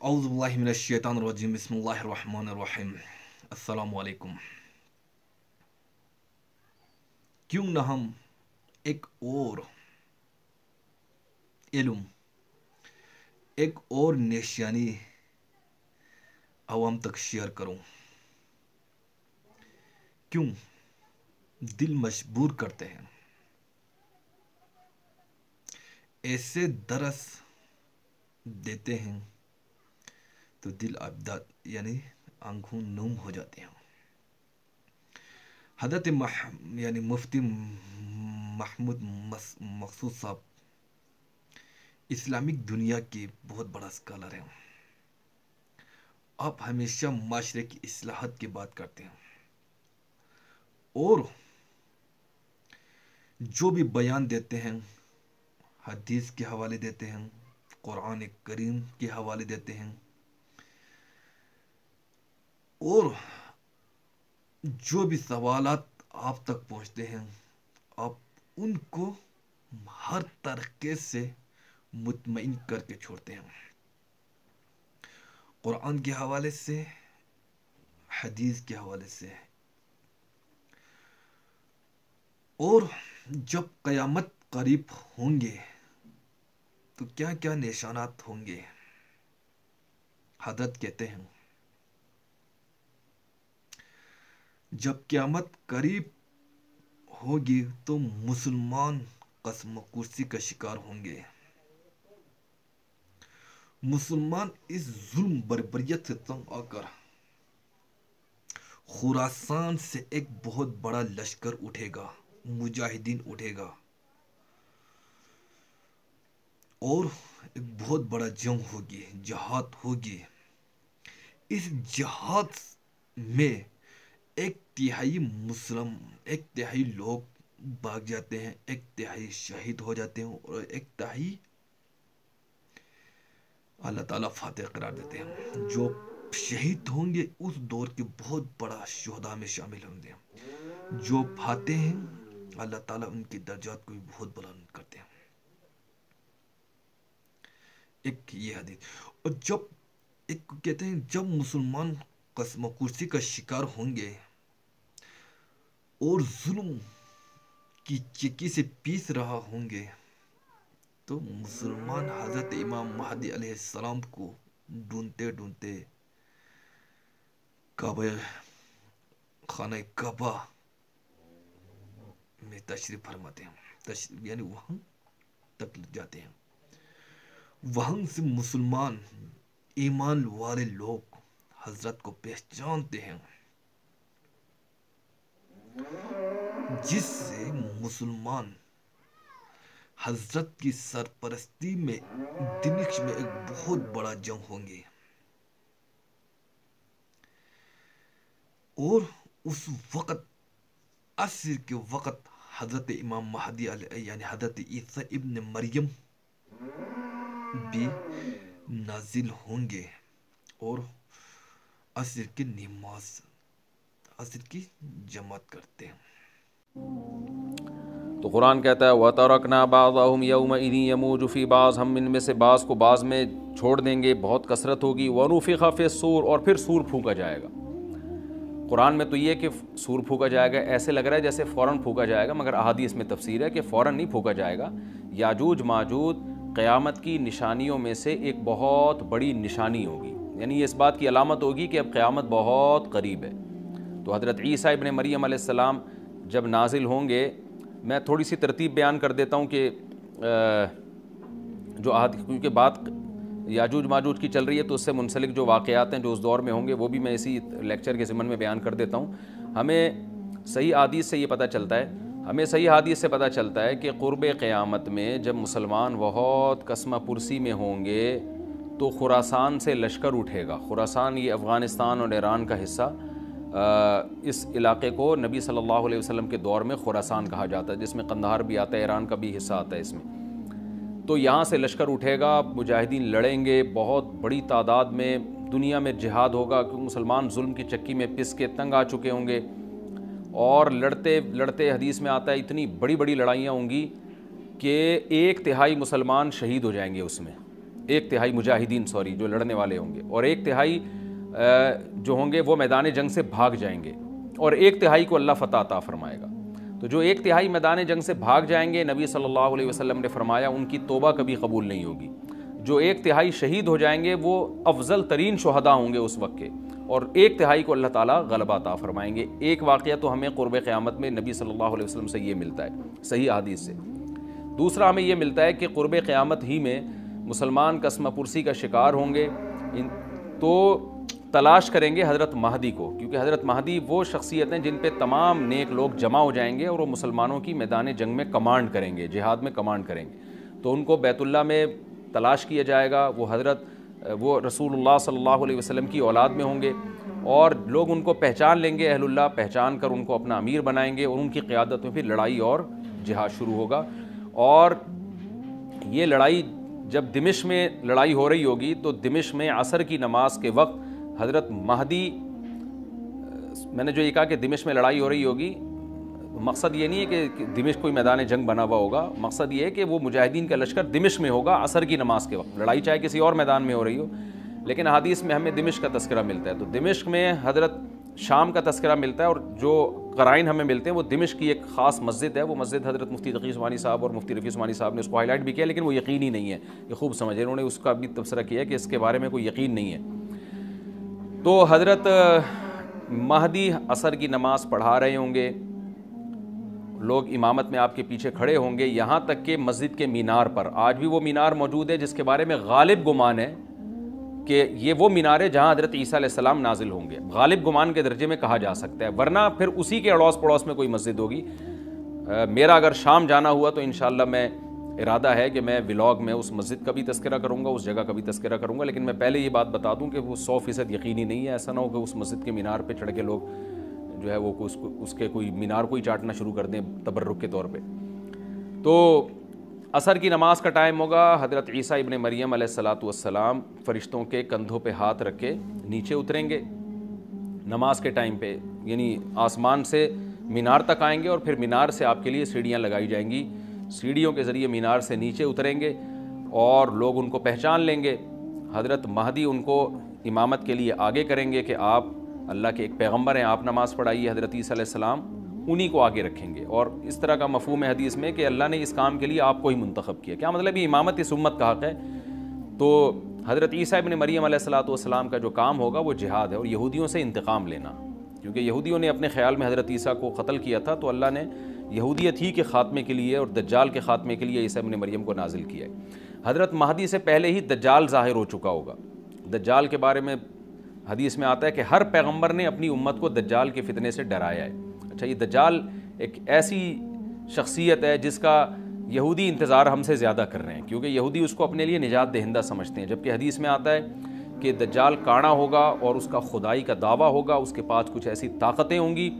اعوذ باللہ من الشیطان الرجیم بسم اللہ الرحمن الرحیم السلام علیکم۔ کیوں نہ ہم ایک اور علم، ایک اور نشانی عوام تک شیئر کروں؟ کیوں دل مجبور کرتے ہیں؟ ایسے درس دیتے ہیں تو دل ابداد آنکھوں نم ہو جاتے ہیں۔ حضرت مفتی محمود مقصود صاحب اسلامک دنیا کے بہت بڑا اسکالر ہیں۔ آپ ہمیشہ معاشرے کی اصلاحات کی بات کرتے ہیں اور جو بھی بیان دیتے ہیں حدیث کے حوالے دیتے ہیں، قرآن کریم کے حوالے دیتے ہیں، اور جو بھی سوالات آپ تک پہنچتے ہیں آپ ان کو ہر طریقے سے مطمئن کر کے چھوڑتے ہیں، قرآن کے حوالے سے، حدیث کے حوالے سے۔ اور جب قیامت قریب ہوں گے تو کیا کیا نشانات ہوں گے؟ حضرت کہتے ہیں جب قیامت قریب ہوگی تو مسلمان قسم کرسی کا شکار ہوں گے۔ مسلمان اس ظلم بربریت سے تنگ آ کر خراسان سے ایک بہت بڑا لشکر اٹھے گا، مجاہدین اٹھے گا، اور ایک بہت بڑا جنگ ہوگی، جہاد ہوگی۔ اس جہاد میں ایک تہائی لوگ بھاگ جاتے ہیں، ایک تہائی شہید ہو جاتے ہیں، اور ایک تہائی اللہ تعالیٰ فاتح قرار دیتے ہیں۔ جو شہید ہوں گے اس دور کے بہت بڑا شہداء میں شامل ہوں گے۔ جو فاتح ہیں اللہ تعالیٰ ان کی درجات کو بھی بہت بلند کرتے ہیں۔ ایک یہ حدیث، اور ایک کہتے ہیں جب مسلمان قسم کرسی کا شکار ہوں گے اور ظلم کی چکی سے پیس رہا ہوں گے تو مسلمان حضرت امام مہدی علیہ السلام کو ڈھونڈتے ڈھونڈتے خانہ کعبہ میں تشریف فرماتے ہیں، وہاں تک جاتے ہیں۔ وہاں سے مسلمان ایمان والے لوگ حضرت کو پہچانتے ہیں، جس سے مسلمان حضرت کی سرپرستی میں دمشق میں ایک بہت بڑا جنگ ہوں گے، اور اس وقت عصر کے وقت حضرت امام مہدی حضرت عیسیٰ ابن مریم بھی نازل ہوں گے اور عصر کی نماز، عصر کی جماعت کرتے ہیں۔ تو قرآن کہتا ہے وَتَرَكْنَا بَعْضَهُمْ يَوْمَئِذٍ يَمُوجُ فِي بَعْضٍ، ہم ان میں سے بعض کو بعض میں چھوڑ دیں گے، بہت کثرت ہوگی۔ وَنُفِخَ فِي الصُّورِ، اور پھر سور پھونکا جائے گا۔ قرآن میں تو یہ کہ سور پھونکا جائے گا ایسے لگ رہا ہے جیسے فوراً پھونکا جائے گا، مگر احادیث میں تفسیر ہے کہ فوراً نہیں پھونکا جائے گا۔ یاجوج ماجوج قیامت کی نشانیوں میں سے ایک بہت بڑی نشانی ہوگی، یعنی یہ اس بات کی علامت ہوگی کہ اب قیامت بہت قریب ہے۔ تو حضرت عیسیٰ ابن مریم علیہ السلام جب نازل ہوں گے، میں تھوڑی سی ترتیب بیان کر دیتا ہوں کہ کیونکہ بات یاجوج ماجوج کی چل رہی ہے تو اس سے منسلک جو واقعات ہیں جو اس دور میں ہوں گے وہ بھی میں اسی لیکچر کے ضمن میں بیان کر دیتا ہوں۔ ہمیں صحیح حدیث سے یہ پتہ چلتا ہے کہ قرب قیامت میں جب مسلمان بہت قسمہ پرسی میں ہوں گے تو خراسان سے لشکر اٹھے گا۔ خراسان یہ افغانستان اور ایران کا حصہ، اس علاقے کو نبی صلی اللہ علیہ وسلم کے دور میں خراسان کہا جاتا ہے، جس میں قندھار بھی آتا ہے، ایران کا بھی حصہ آتا ہے اس میں۔ تو یہاں سے لشکر اٹھے گا، مجاہدین لڑیں گے، بہت بڑی تعداد میں دنیا میں جہاد ہوگا، کیونکہ مسلمان ظلم کی چکی میں پس کے تنگ آ چکے ہوں گے، اور لڑتے لڑتے حدیث میں آتا ہے اتنی بڑی بڑی لڑائیاں ہوں گی کہ 1/3 مسلمان شہید ہو جائیں گے اس میں۔ ایک تہائی مجاہدین جو لڑنے والے ہوں گے، اور ایک تہائی جو ہوں گے وہ میدان جنگ سے بھاگ جائیں گے، اور ایک تہائی کو اللہ فتح عطا فرمائے گا۔ تو جو ایک تہائی میدان جنگ سے بھاگ جائیں گے، نبی صلی اللہ علیہ وسلم نے فرمایا ان کی توبہ کبھی قبول نہیں ہوگی۔ جو ایک تہائی شہید ہو جائیں گے وہ افضل ترین شہداء ہوں گے اس وقت کے، اور ایک تہائی کو اللہ تعالیٰ غلبہ عطا فرمائیں گے۔ ایک واقعہ تو ہمیں قرب قیامت میں نبی صلی اللہ علیہ وسلم سے یہ ملتا ہے صحیح حدیث سے۔ دوسرا ہمیں یہ ملتا ہے کہ قرب قیامت ہی میں مسلمان قسمہ پرسی کا شکار ہوں گے، تو تلاش کریں گے حضرت مہدی کو، کیونکہ حضرت مہدی وہ شخصیت ہیں جن پہ تمام نیک لوگ جمع ہو جائیں گے اور وہ مسلمانوں کی میدان جنگ میں کمانڈ کریں گے، جہاد میں کمانڈ کریں گے۔ تو ان کو بیت اللہ میں تلاش کیا جائے گا، وہ رسول اللہ صلی اللہ علیہ وسلم کی اولاد میں ہوں گے، اور لوگ ان کو پہچان لیں گے، اہل اللہ پہچان کر ان کو اپنا امیر بنائیں گے، اور ان کی قیادت میں پھر لڑائی اور جہاد شروع ہوگا۔ اور یہ لڑائی جب دمشق میں لڑائی ہو رہی ہوگی تو دمشق میں عصر کی نماز کے وقت حضرت مہدی، میں نے جو یہ کہا کہ دمشق میں لڑائی ہو رہی ہوگی، مقصد یہ نہیں ہے کہ دمشق کوئی میدان جنگ بنا ہوا ہوگا، مقصد یہ ہے کہ وہ مجاہدین کا لشکر دمشق میں ہوگا عصر کی نماز کے وقت، لڑائی چاہے کسی اور میدان میں ہو رہی ہو، لیکن احادیث میں ہمیں دمشق کا تذکرہ ملتا ہے۔ تو دمشق میں حضرت شام کا تذکرہ ملتا ہے، اور جو قرائن ہمیں ملتے ہیں وہ دمشق کی ایک خاص مسجد ہے، وہ مسجد حضرت مفتی تقی عثمانی صاحب اور مفتی رفیع عثمانی صاحب نے اس کو ہائی لائٹ بھی کیا، لیکن وہ یقینی نہیں ہے، یہ خوب سمجھے، انہوں نے اس کا بھی تبصرہ کیا کہ اس کے بارے میں کوئی یقین نہیں ہے۔ تو حضرت مہدی عصر کی نماز پڑھا رہے ہوں گے، لوگ امامت میں آپ کے پیچھے کھڑے ہوں گے، یہاں تک کہ مسجد کے مینار پر، آج بھی وہ مینار موجود ہے جس کے بارے میں غالب گمان ہے کہ یہ وہ مینار ہے جہاں حضرت عیسیٰ علیہ السلام نازل ہوں گے، غالب گمان کے درجے میں کہا جا سکتا ہے، ورنہ پھر اسی کے اڑوس پڑوس میں کوئی مسجد ہوگی۔ میرا اگر شام جانا ہوا تو انشاءاللہ میں ارادہ ہے کہ میں ولاگ میں اس مسجد کا بھی تذکرہ کروں گا، اس جگہ کا بھی تذکرہ کروں گا، لیکن میں پہلے یہ بات بتا دوں کہ وہ 100% یقینی نہیں ہے، ایسا نہ ہو کہ اس مسجد کے مینار پہ چڑھ کے لوگ جو ہے وہ اس کے کوئی مینار کو ہی چاٹنا شروع کر دیں تبرک کے طور پہ۔ تو عصر کی نماز کا ٹائم ہوگا، حضرت عیسیٰ ابن مریم علیہ السلام فرشتوں کے کندھوں پہ ہاتھ رکھ کے نیچے اتریں گے نماز کے ٹائم پہ، یعنی آسمان سے مینار تک آئیں گے، اور پھر مینار سے آپ کے لیے سیڑھیاں لگائی جائیں گی، سیڑھیوں کے ذریعے مینار سے نیچے اتریں گے اور لوگ ان کو پہچان لیں گے۔ حضرت مہدی ان کو امامت کے لیے آگے کریں گے کہ آپ اللہ کے ایک پیغمبر ہیں، آپ نماز پڑھائیے، حضرت عیسیٰ علیہ السلام انہی کو آگے رکھیں گے، اور اس طرح کا مفہوم ہے حدیث میں کہ اللہ نے اس کام کے لیے آپ کو ہی منتخب کیا۔ کیا مطلب یہ امامت اس امت کا حق ہے؟ تو حضرت عیسیٰ ابن مریم علیہ السلام کا جو کام ہوگا وہ جہاد ہے اور یہودیوں سے انتقام لینا، کیونکہ یہودیوں نے اپنے خیال میں حضرت عیسیٰ کو قتل کیا تھا، تو اللہ نے یہودیت ہی کے خاتمے کے لیے اور دجال کے خاتمے کے لیے عیسیٰ ابن مریم کو نازل کیا ہے۔ حضرت مہدی سے پہلے ہی دجال ظاہر ہو چکا ہوگا۔ دجال کے بارے میں حدیث میں آتا ہے کہ ہر پیغمبر نے اپنی امت کو دجال کے فتنے سے ڈرایا ہے۔ اچھا، یہ دجال ایک ایسی شخصیت ہے جس کا یہودی انتظار ہم سے زیادہ کر رہے ہیں، کیونکہ یہودی اس کو اپنے لیے نجات دہندہ سمجھتے ہیں، جبکہ حدیث میں آتا ہے کہ دجال کانا ہوگا اور اس کا خدائی کا دعویٰ ہوگا، اس کے پاس کچھ ایسی طاقتیں ہوں گی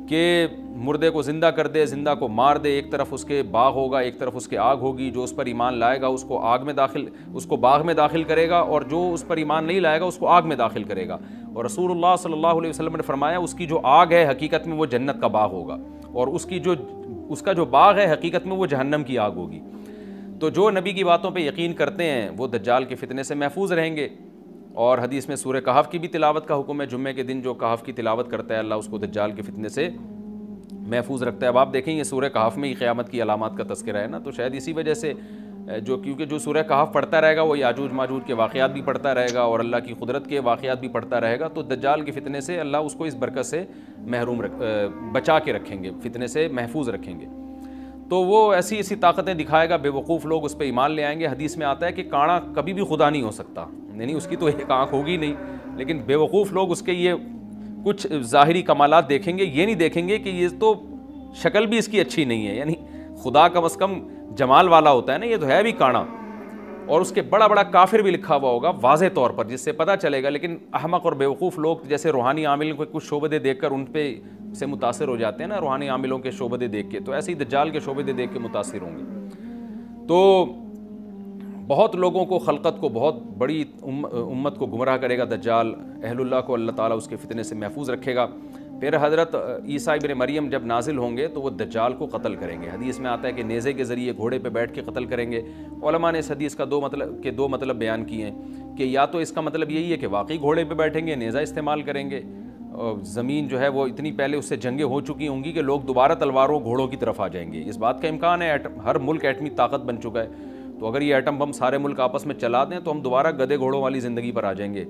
کہ مردے کو زندہ کر دے، زندہ کو مار دے، ایک طرف اس کے باغ ہوگا، ایک طرف اس کے آگ ہوگی، جو اس پر ایمان لائے گا اس کو باغ میں داخل کرے گا، اور جو اس پر ایمان نہیں لائے گا اس کو آگ میں داخل کرے گا۔ اور رسول اللہ صلی اللہ علیہ وسلم نے فرمایا اس کی جو آگ ہے حقیقت میں وہ جنت کا باغ ہوگا، اور اس کا جو باغ ہے حقیقت میں وہ جہنم کی آگ ہوگی۔ تو جو نبی کی باتوں پہ یقین کرتے ہیں وہ دجال کے فتنے سے محفوظ رہیں گے۔ اور حدیث میں سورہ کہف کی بھی تلاوت کا حکم ہے، جمعے کے دن جو کہف کی تلاوت کرتا ہے اللہ اس کو دجال کے فتنے سے محفوظ رکھتا ہے۔ اب آپ دیکھیں یہ سورہ کہف میں ہی قیامت کی علامات کا تذکرہ ہے نا، تو شاید اسی وجہ سے کیونکہ جو سورہ کہف پڑھتا رہے گا وہ یاجوج ماجوج کے واقعات بھی پڑھتا رہے گا اور اللہ کی قدرت کے واقعات بھی پڑھتا رہے گا، تو دجال کے فتنے سے اللہ اس کو اس برکت سے بچا کے رکھیں گے، فتنے سے محفوظ رکھیں گے۔ تو وہ ایسی طاقتیں دکھائے گا، بے وقوف لوگ اس پہ ایمان لے آئیں گے۔ حدیث میں آتا ہے کہ کانا کبھی بھی خدا نہیں ہو سکتا، یعنی اس کی تو ایک آنکھ ہوگی نہیں، لیکن بے وقوف لوگ اس کے یہ کچھ ظاہری کمالات دیکھیں گے، یہ نہیں دیکھیں گے کہ یہ تو شکل بھی اس کی اچھی نہیں ہے، یعنی خدا کم از کم جمال والا ہوتا ہے نا، یہ تو ہے بھی کانا، اور اس کے بڑا بڑا کافر بھی لکھا ہوا ہوگا واضح طور پر جس سے پتہ چلے گا۔ لیکن احمق اور بیوقوف لوگ جیسے روحانی عاملوں کو کچھ شعبدے دیکھ کر ان پہ سے متاثر ہو جاتے ہیں نا، روحانی عاملوں کے شعبدے دیکھ کے، تو ایسے ہی دجال کے شعبدے دیکھ کے متاثر ہوں گے۔ تو بہت لوگوں کو، خلقت کو، بہت بڑی امت کو گمراہ کرے گا دجال، اہل اللہ کو اللہ تعالیٰ اس کے فتنے سے محفوظ رکھے گا۔ پھر حضرت عیسیٰ ابن مریم جب نازل ہوں گے تو وہ دجال کو قتل کریں گے. حدیث میں آتا ہے کہ نیزے کے ذریعے گھوڑے پہ بیٹھ کے قتل کریں گے. علماء نے اس حدیث کا دو مطلب بیان کیے ہیں کہ یا تو اس کا مطلب یہی ہے کہ واقعی گھوڑے پہ بیٹھیں گے, نیزہ استعمال کریں گے, زمین جو ہے وہ اتنی پہلے اس سے جنگیں ہو چکی ہوں گی کہ لوگ دوبارہ تلواروں گھوڑوں کی طرف آ جائیں گے. اس بات کا امکان ہے, ہر ملک ایٹمی طاقت بن چکا ہے, تو اگر یہ ایٹم بم سارے ملک آپس میں چلا دیں تو ہم دوبارہ گدھے گھوڑوں والی زندگی پر آ جائیں گے,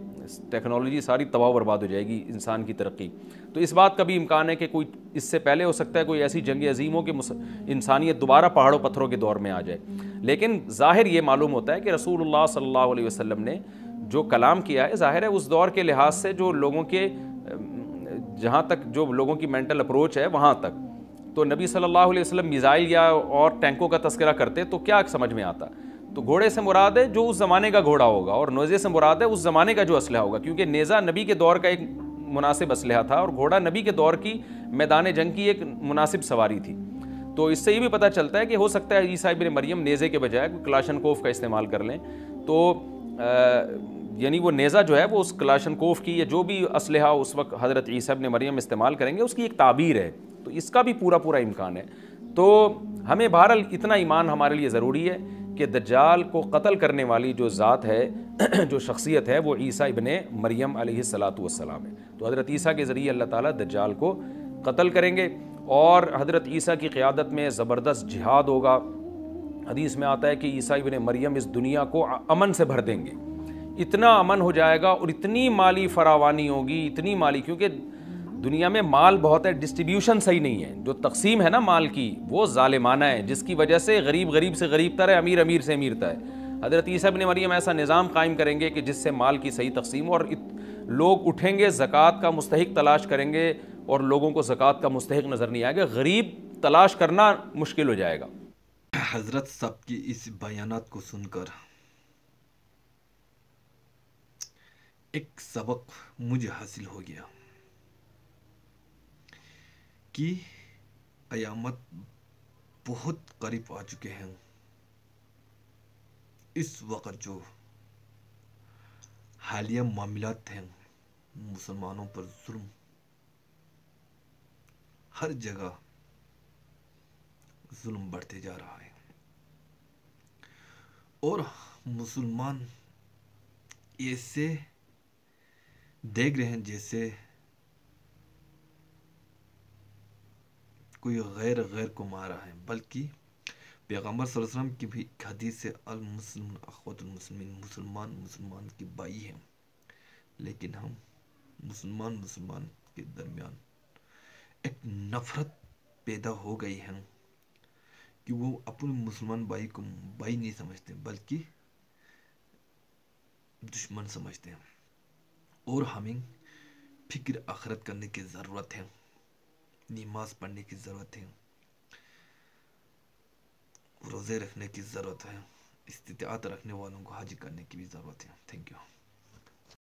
ٹیکنالوجی ساری تباہ و برباد ہو جائے گی, انسان کی ترقی. تو اس بات کا بھی امکان ہے کہ کوئی اس سے پہلے ہو سکتا ہے کوئی ایسی جنگ عظیم ہو کہ انسانیت دوبارہ پہاڑوں پتھروں کے دور میں آ جائے. لیکن ظاہر یہ معلوم ہوتا ہے کہ رسول اللہ صلی اللہ علیہ وسلم نے جو کلام کیا ہے, ظاہر ہے اس دور کے لحاظ سے جو لوگوں کے, جہاں تک جو لوگوں کی مینٹل اپروچ ہے وہاں تک, تو نبی صلی اللہ علیہ وسلم میزائل یا اور ٹینکوں کا تذکرہ کرتے تو کیا سمجھ میں آتا؟ تو گھوڑے سے مراد ہے جو اس زمانے کا گھوڑا ہوگا, اور نیزے سے مراد ہے اس زمانے کا جو اسلحہ ہوگا, کیونکہ نیزہ نبی کے دور کا ایک مناسب اسلحہ تھا اور گھوڑا نبی کے دور کی میدان جنگ کی ایک مناسب سواری تھی. تو اس سے یہ بھی پتہ چلتا ہے کہ ہو سکتا ہے عیسیٰ ابن مریم نیزے کے بجائے کلاشنکوف کا استعمال کر لیں, تو یعنی وہ نیزہ جو ہے وہ اس کلاشنکوف کی یا جو بھی اسلحہ اس وقت حضرت عیسیٰ ابن مریم استعمال کریں گے اس کی ایک تعبیر ہے, تو اس کا بھی پورا امکان ہے. تو ہمیں بہرحال اتنا ایمان ہمارے لیے ضروری ہے کہ دجال کو قتل کرنے والی جو ذات ہے, جو شخصیت ہے, وہ عیسیٰ ابن مریم علیہ الصلاۃ والسلام ہے. تو حضرت عیسیٰ کے ذریعے اللہ تعالیٰ دجال کو قتل کریں گے, اور حضرت عیسیٰ کی قیادت میں زبردست جہاد ہوگا. حدیث میں آتا ہے کہ عیسیٰ ابن مریم اس دنیا کو امن سے بھر دیں گے, اتنا امن ہو جائے گا اور اتنی مالی فراوانی ہوگی, اتنی مالی, کیونکہ دنیا میں مال بہت ہے, ڈسٹریبیوشن صحیح نہیں ہے, جو تقسیم ہے نا مال کی وہ ظالمانہ ہے, جس کی وجہ سے غریب سے غریب تر ہے, امیر سے امیر تر ہے. حضرت عیسیٰ ابن مریم ایسا نظام قائم کریں گے کہ جس سے مال کی صحیح تقسیم ہو, اور لوگ اٹھیں گے, زکوٰۃ کا مستحق تلاش کریں گے, اور لوگوں کو زکوٰۃ کا مستحق نظر نہیں آئے گا, غریب تلاش کرنا مشکل ہو جائے گا. حضرت صاحب کی اس بیانات کو سن کر ایک سبق مجھے حاصل ہو گیا کہ قیامت بہت قریب آ چکے ہیں. اس وقت جو حالیہ معاملات ہیں, مسلمانوں پر ظلم ہر جگہ ظلم بڑھتے جا رہا ہے, اور مسلمان ایسے دیکھ رہے ہیں جیسے کوئی غیر کو مارا ہے, بلکہ پیغمبر صلی اللہ علیہ وسلم کی بھی حدیث سے المسلم اخوۃ المسلمین, مسلمان کی بھائی ہیں. لیکن ہم مسلمان کے درمیان ایک نفرت پیدا ہو گئی ہے کہ وہ اپنے مسلمان بھائی کو بھائی نہیں سمجھتے بلکہ دشمن سمجھتے ہیں. اور ہمیں فکر آخرت کرنے کی ضرورت ہے, نماز پڑھنے کی ضرورت ہے, روزے رکھنے کی ضرورت ہے, استطاعت رکھنے والوں کو حج کرنے کی بھی ضرورت ہے. Thank you.